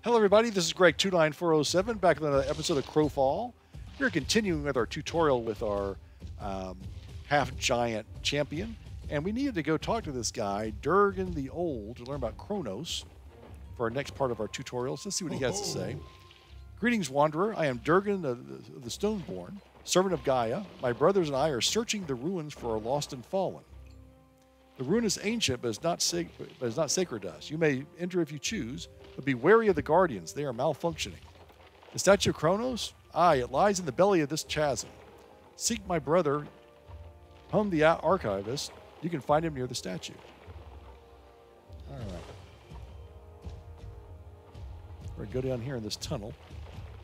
Hello, everybody. This is Greg29407, back with another episode of Crowfall. We're continuing with our tutorial with our half-giant champion, and we needed to go talk to this guy, Durgan the Old, to learn about Kronos for our next part of our tutorials. Let's see what he has to say. Greetings, Wanderer. I am Durgan the Stoneborn, servant of Gaia. My brothers and I are searching the ruins for our lost and fallen. The ruin is ancient, but is not sacred to us. You may enter if you choose, but be wary of the guardians. They are malfunctioning. The statue of Kronos? Aye, it lies in the belly of this chasm. Seek my brother, Hum the archivist. You can find him near the statue. All right. We're going to go down here in this tunnel.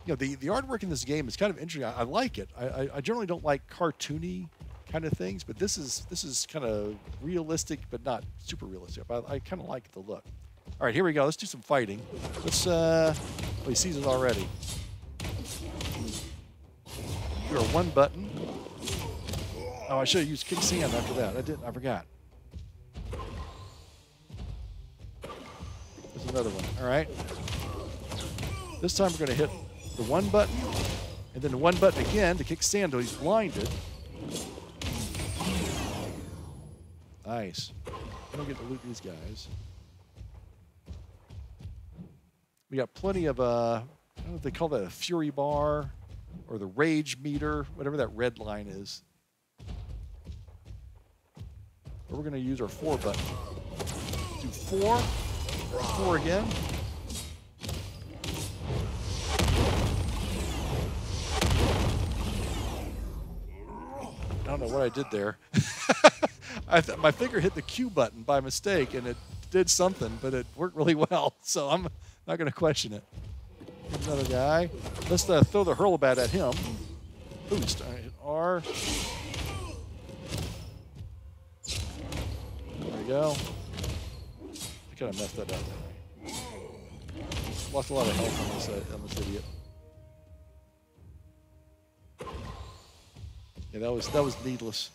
You know, the artwork in this game is kind of interesting. I like it. I generally don't like cartoony kind of things, but this is kind of realistic, but not super realistic. I kind of like the look. All right, here we go. Let's do some fighting. Let's, he sees us already. You're one button. Oh, I should have used kick sand after that. I didn't. I forgot. There's another one. All right. This time we're going to hit the one button, and then the one button again to kick sand until he's blinded. Nice. I don't get to loot these guys. We got plenty of, I don't know if they call that a fury bar or the rage meter, whatever that red line is. But we're going to use our 4 button. Do 4. 4 again. I don't know what I did there. My finger hit the Q button by mistake, and it did something, but it worked really well, so I'm not going to question it. Here's another guy. Let's throw the hurlbat at him. Boost. All right, R. There we go. I kind of messed that up. Lost a lot of health on this idiot. Yeah, that was needless.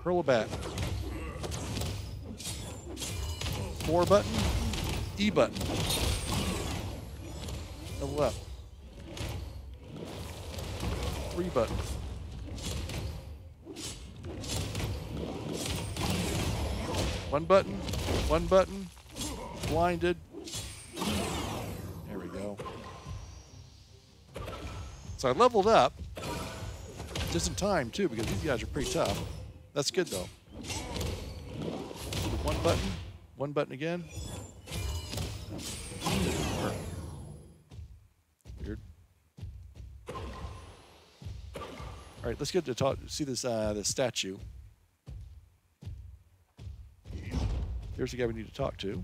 Hurlbat. 4 button. E button. Level up. 3 button. One button. 1 button. Blinded. There we go. So I leveled up. Just in time, too, because these guys are pretty tough. That's good, though. 1 button. 1 button again. Weird. All right, let's get to see this statue. Here's the guy we need to talk to.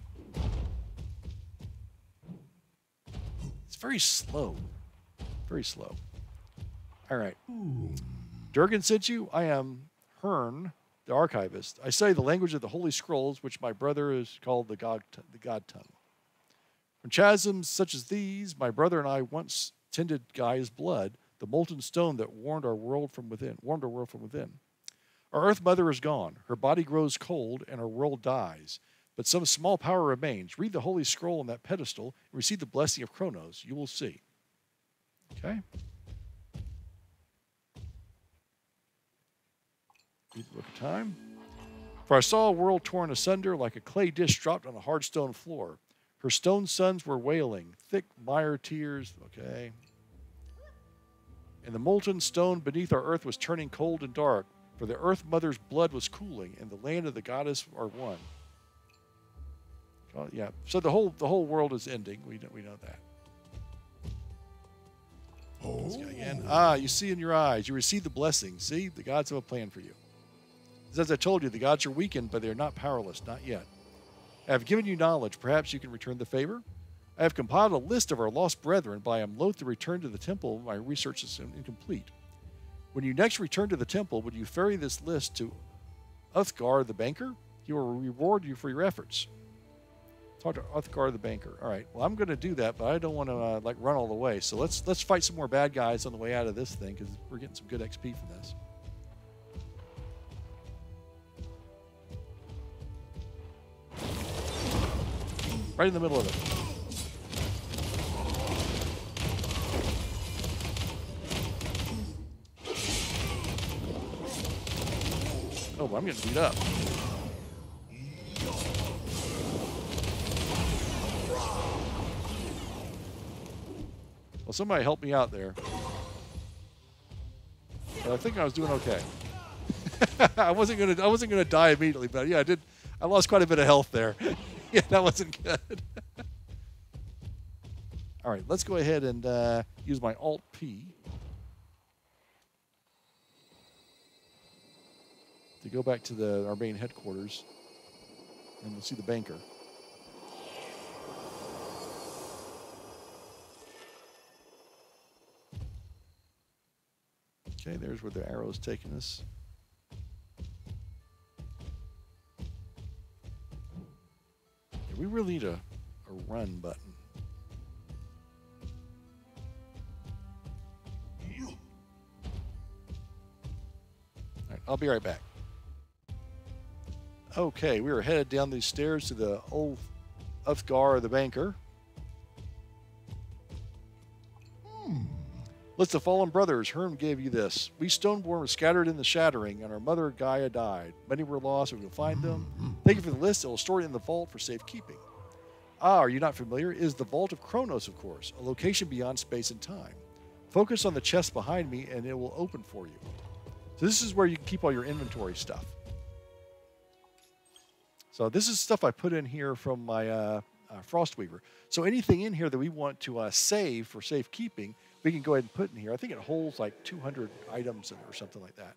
It's very slow. Very slow. All right. Durgan sent you. I am Hearn, the archivist. I study the language of the Holy Scrolls, which my brother is called the God tongue. From chasms such as these, my brother and I once tended Gaia's blood, the molten stone that warmed our world from within. Our Earth Mother is gone. Her body grows cold, and our world dies. But some small power remains. Read the Holy Scroll on that pedestal and receive the blessing of Kronos. You will see. Okay. Read the book of time. For I saw a world torn asunder like a clay dish dropped on a hard stone floor. Her stone sons were wailing, thick mire tears. Okay. And the molten stone beneath our earth was turning cold and dark, for the Earth Mother's blood was cooling, and the land of the goddess are one. Oh, yeah. So the whole world is ending. We know that. This guy again. Ah, you see in your eyes. You receive the blessing. See, the gods have a plan for you. As I told you, the gods are weakened, but they are not powerless. Not yet. I have given you knowledge. Perhaps you can return the favor. I have compiled a list of our lost brethren, but I am loath to return to the temple. My research is incomplete. When you next return to the temple, would you ferry this list to Uthgar the banker? He will reward you for your efforts. Talk to Uthgar the banker. All right. Well, I'm going to do that, but I don't want to like run all the way. So let's fight some more bad guys on the way out of this thing because we're getting some good XP from this. Right in the middle of it. Oh, I'm getting beat up. Well, somebody help me out there. But I think I was doing okay. I wasn't gonna die immediately, but yeah, I did. I lost quite a bit of health there. Yeah, that wasn't good. All right, let's go ahead and use my Alt P to go back to our main headquarters, and we'll see the banker. Okay, there's where the arrow's taking us. Yeah, we really need a run button. All right, I'll be right back. Okay, we are headed down these stairs to the old Uthgar, the banker. List of fallen brothers. Herm gave you this. We Stoneborn were scattered in the shattering, and our mother Gaia died. Many were lost. We will find them. Thank you for the list. It will store it in the vault for safekeeping. Ah, are you not familiar? It is the Vault of Kronos, of course, a location beyond space and time. Focus on the chest behind me, and it will open for you. So this is where you can keep all your inventory stuff. So this is stuff I put in here from my Frostweaver. So anything in here that we want to save for safekeeping, we can go ahead and put in here. I think it holds like 200 items in it or something like that.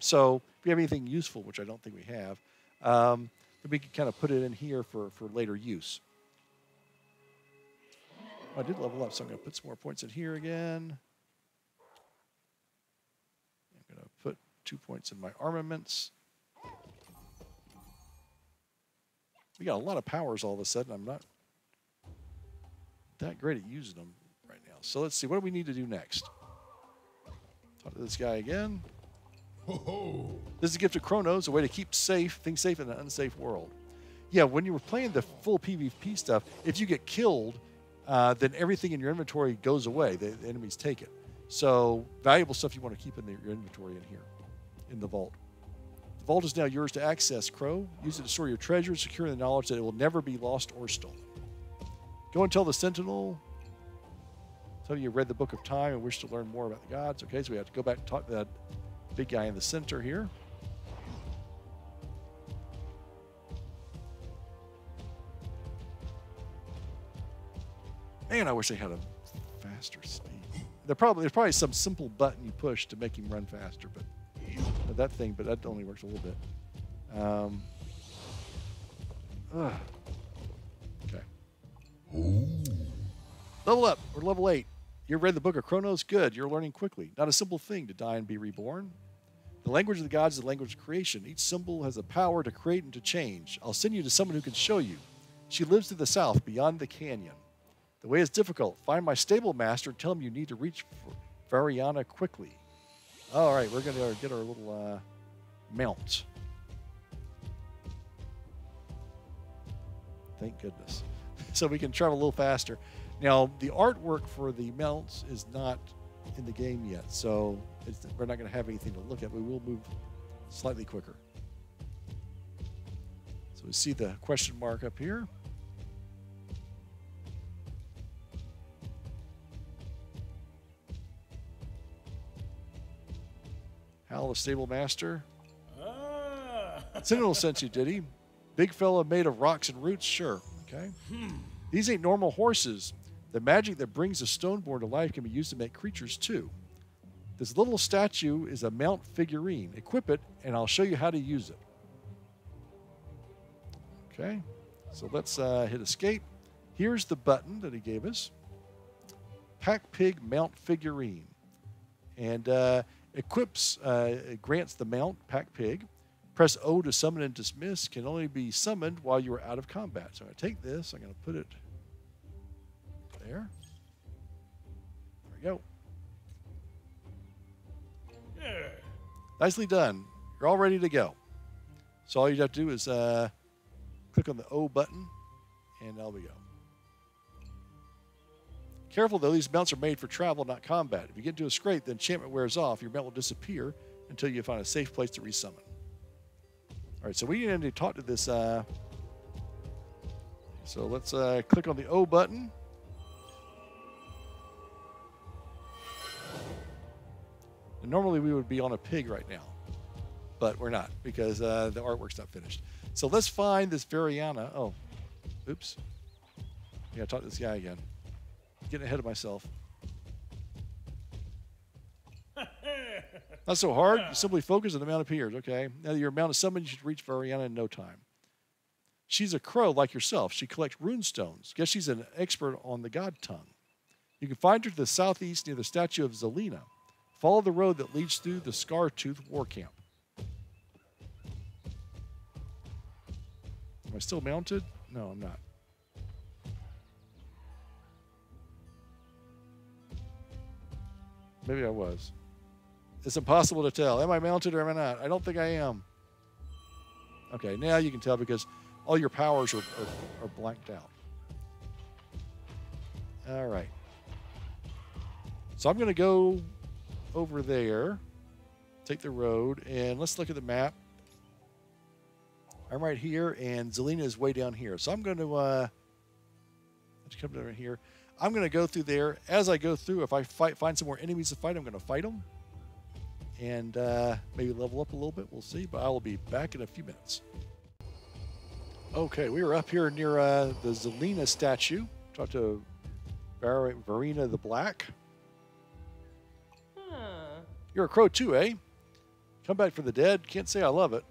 So if we have anything useful, which I don't think we have, then we can kind of put it in here for later use. I did level up, so I'm going to put some more points in here again. I'm going to put 2 points in my armaments. We got a lot of powers all of a sudden. I'm not that great at using them right now. So let's see. What do we need to do next? Talk to this guy again. This is a gift of Kronos, a way to keep things safe in an unsafe world. Yeah, when you were playing the full PvP stuff, if you get killed, then everything in your inventory goes away. The enemies take it. So valuable stuff you want to keep in your inventory in here, in the vault. The vault is now yours to access, Crow. Use it to store your treasure, secure the knowledge that it will never be lost or stolen. Go and tell the Sentinel. Tell you read the Book of Time and wish to learn more about the gods. Okay, so we have to go back and talk to that big guy in the center here. Man, I wish they had a faster speed. There's probably some simple button you push to make him run faster, but that only works a little bit. Okay. Level up. We're level 8. You read the Book of Kronos? Good. You're learning quickly. Not a simple thing to die and be reborn. The language of the gods is the language of creation. Each symbol has the power to create and to change. I'll send you to someone who can show you. She lives to the south, beyond the canyon. The way is difficult. Find my stable master and tell him you need to reach Variana quickly. All right, we're going to get our little mount. Thank goodness. So we can travel a little faster. Now, the artwork for the mounts is not in the game yet, so we're not going to have anything to look at. We will move slightly quicker. So we see the question mark up here. Hal, the stable master. Sentinel sent you, did he? Big fella made of rocks and roots? Sure. Okay. These ain't normal horses. The magic that brings a Stoneborn to life can be used to make creatures, too. This little statue is a mount figurine. Equip it, and I'll show you how to use it. Okay. So let's hit escape. Here's the button that he gave us. Pack Pig Mount Figurine. And equips, grants the mount, Pack Pig. Press O to summon and dismiss. Can only be summoned while you are out of combat. So I'm going to take this. I'm going to put it there. There we go. Yeah. Nicely done. You're all ready to go. So all you have to do is click on the O button, And there we go. Careful though, these mounts are made for travel, not combat. If you get into a scrape, the enchantment wears off. Your mount will disappear until you find a safe place to resummon. All right, so we need to talk to this. So let's click on the O button. And normally we would be on a pig right now, but we're not because the artwork's not finished. So let's find this Variana. Oh, oops. I gotta talk to this guy again. Getting ahead of myself. Not so hard. You simply focus and the mount appears. Okay. Now that your mount is summoned, you should reach Variana in no time. She's a crow like yourself. She collects rune stones. Guess she's an expert on the god tongue. You can find her to the southeast near the statue of Zelina. Follow the road that leads through the Scar-Tooth war camp. Am I still mounted? No, I'm not. Maybe I was. It's impossible to tell. Am I mounted or am I not? I don't think I am. Okay, now you can tell because all your powers are blanked out. All right. So I'm going to go over there, take the road, and let's look at the map. I'm right here, and Zelina is way down here. So I'm going to come down here. I'm going to go through there. As I go through, if I find some more enemies to fight, I'm going to fight them. And maybe level up a little bit. We'll see. But I will be back in a few minutes. Okay, we are up here near the Zelina statue. Talk to Varina the Black. You're a crow too, eh? Come back from the dead. Can't say I love it.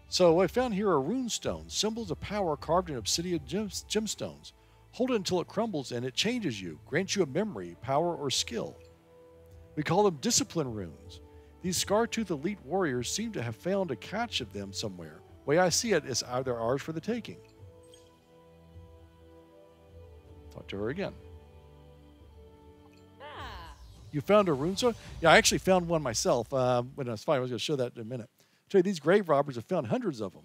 So what I found here are rune stones, symbols of power carved in obsidian gemstones. Hold it until it crumbles and it changes you, grants you a memory, power, or skill. We call them discipline runes. These Scar-Tooth elite warriors seem to have found a catch of them somewhere. The way I see it is they're ours for the taking. Talk to her again. You found a rune stone? Yeah, I actually found one myself when I was fighting. I was going to show that in a minute. I'll tell you, these grave robbers have found hundreds of them.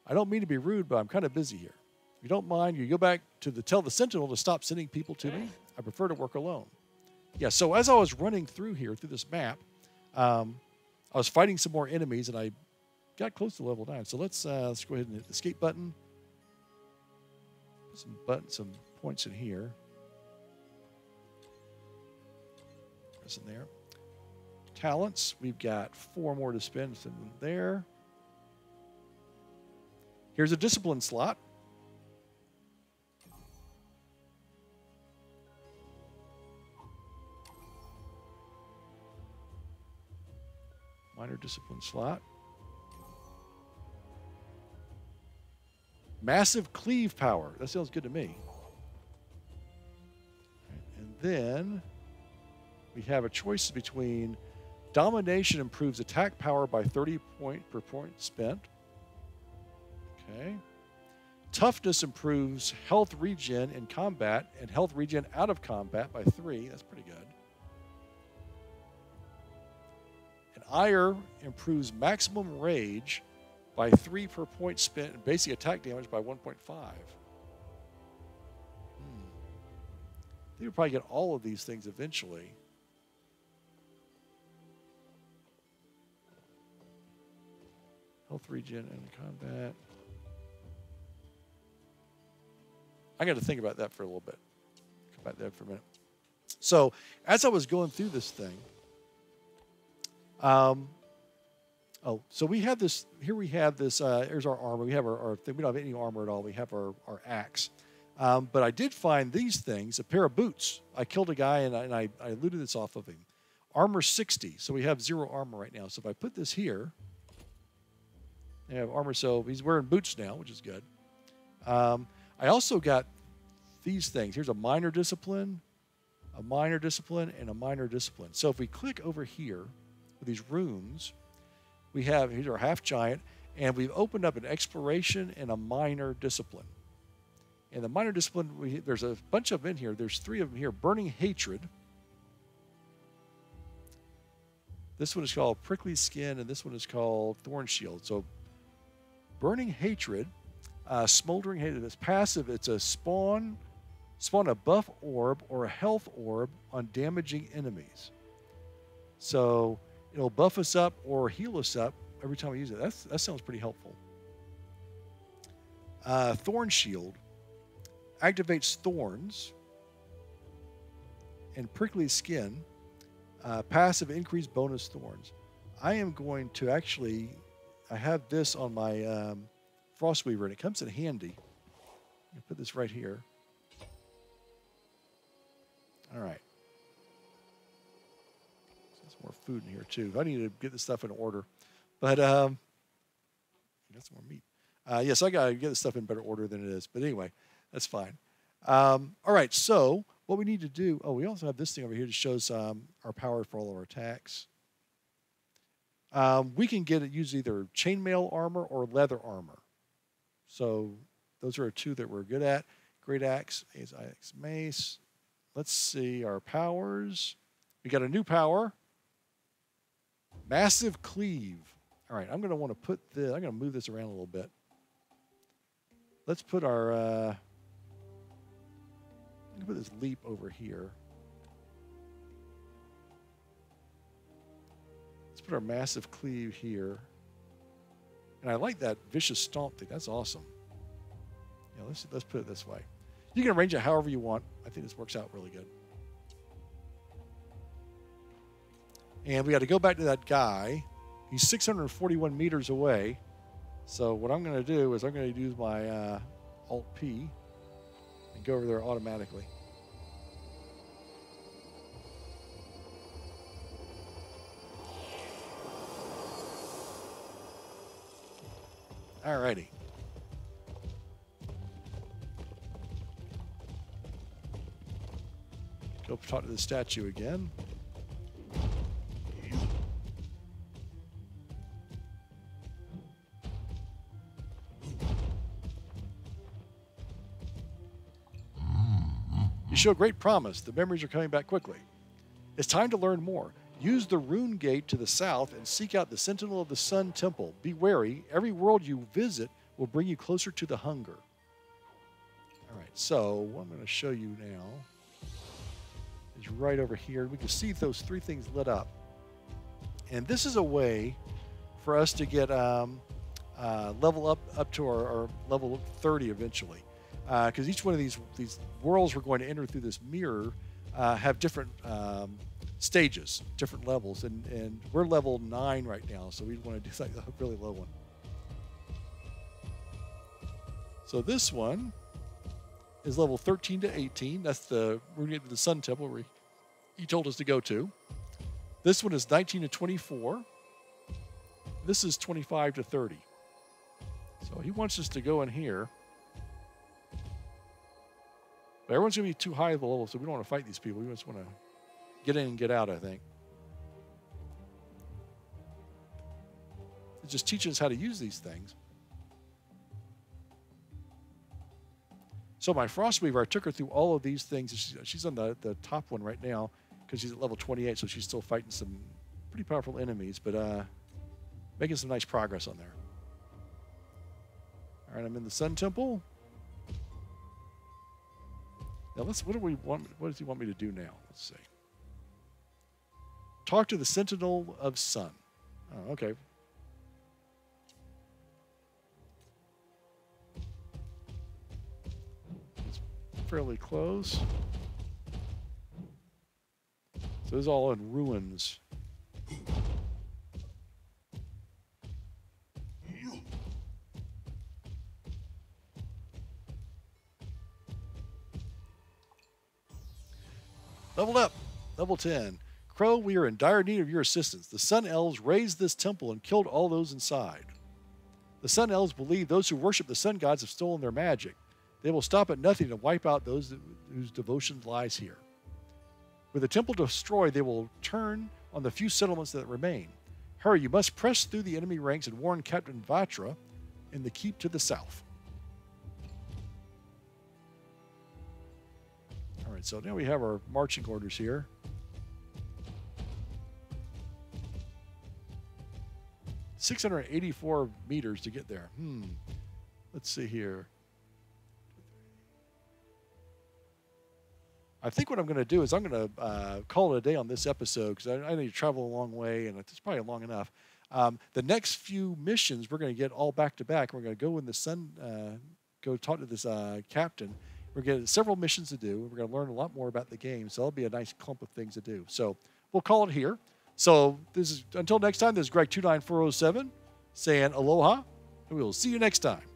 I don't mean to be rude, but I'm kind of busy here. If you don't mind, you go back to tell the Sentinel to stop sending people to me. I prefer to work alone. Yeah, so as I was running through here, through this map, I was fighting some more enemies, and I got close to level 9. So let's go ahead and hit the escape button. Put some points in here. Press in there. Talents, we've got 4 more to spend in there. Here's a discipline slot. Minor discipline slot. Massive cleave power. That sounds good to me. And then we have a choice between domination improves attack power by 30 per point spent. Okay. Toughness improves health regen in combat and health regen out of combat by 3. That's pretty good. And ire improves maximum rage by 3 per point spent and basic attack damage by 1.5. I think we'll probably get all of these things eventually. Health regen in combat. I got to think about that for a little bit. Come back there for a minute. So as I was going through this thing, so we have this, here we have this, here's our armor. We have our thing. We don't have any armor at all. We have our axe. But I did find these things, a pair of boots. I killed a guy and I looted this off of him. Armor 60. So we have 0 armor right now. So if I put this here, I have armor. So he's wearing boots now, which is good. I also got these things. Here's a minor discipline, and a minor discipline. So if we click over here with these runes, we have, here's our half giant, and we've opened up an exploration and a minor discipline. And the minor discipline, there's a bunch of them in here. There's 3 of them here. Burning hatred. This one is called prickly skin, and this one is called thorn shield. So burning hatred Smoldering Haze. It's passive. It's a spawn a buff orb or a health orb on damaging enemies. So it'll buff us up or heal us up every time we use it. That sounds pretty helpful. Thorn Shield activates thorns and prickly skin. Passive increased bonus thorns. I am going to actually, I have this on my Frostweaver, and it comes in handy. I'll put this right here. All right. There's more food in here too. I need to get this stuff in order, but got some more meat. Yes, I gotta get this stuff in better order than it is. But anyway, that's fine. All right. So what we need to do? Oh, we also have this thing over here that shows our power for all of our attacks. We can use either chainmail armor or leather armor. So those are two that we're good at. Great axe, axe mace. Let's see our powers. We got a new power. Massive cleave. All right, I'm going to want to put this. I'm going to move this around a little bit. Let's put our. I'm going to put this leap over here. Let's put our massive cleave here. And I like that vicious stomp thing. That's awesome. Yeah, let's put it this way. You can arrange it however you want. I think this works out really good. And we got to go back to that guy. He's 641 meters away. So what I'm going to do is I'm going to use my Alt-P and go over there automatically. Alrighty. Go talk to the statue again. You show great promise. The memories are coming back quickly. It's time to learn more. Use the rune gate to the south and seek out the Sentinel of the Sun Temple. Be wary. Every world you visit will bring you closer to the hunger. All right, so what I'm going to show you now is right over here. We can see those three things lit up. And this is a way for us to get level up to our level 30 eventually. Because each one of these worlds we're going to enter through this mirror have different stages, different levels, and we're level 9 right now, so we want to do like a really low one. So this one is level 13 to 18. That's we're going to get to the Sun Temple where he told us to go to. This one is 19 to 24. This is 25 to 30. So he wants us to go in here. But everyone's going to be too high of a level, so we don't want to fight these people. We just want to get in and get out, I think. It just teaches us how to use these things. So my Frostweaver, I took her through all of these things. She's on the top one right now because she's at level 28, so she's still fighting some pretty powerful enemies, but making some nice progress on there. All right, I'm in the Sun Temple. Now what does he want me to do now? Let's see. Talk to the Sentinel of Sun. Oh, okay. It's fairly close. So this is all in ruins. Leveled up. Level 10. Crow, we are in dire need of your assistance. The Sun Elves razed this temple and killed all those inside. The Sun Elves believe those who worship the Sun Gods have stolen their magic. They will stop at nothing to wipe out those whose devotion lies here. With the temple destroyed, they will turn on the few settlements that remain. Hurry, you must press through the enemy ranks and warn Captain Vatra in the keep to the south. All right, so now we have our marching orders here. "684 meters to get there. let's see here. I think what I'm going to do is I'm going to call it a day on this episode because I need to travel a long way, and it's probably long enough. The next few missions, we're going to get all back to back. We're going to go in the sun, go talk to this captain. We're going to get several missions to do. We're going to learn a lot more about the game, so it'll be a nice clump of things to do. So we'll call it here. So this is until next time. This is Greg 29407 saying aloha, and we will see you next time.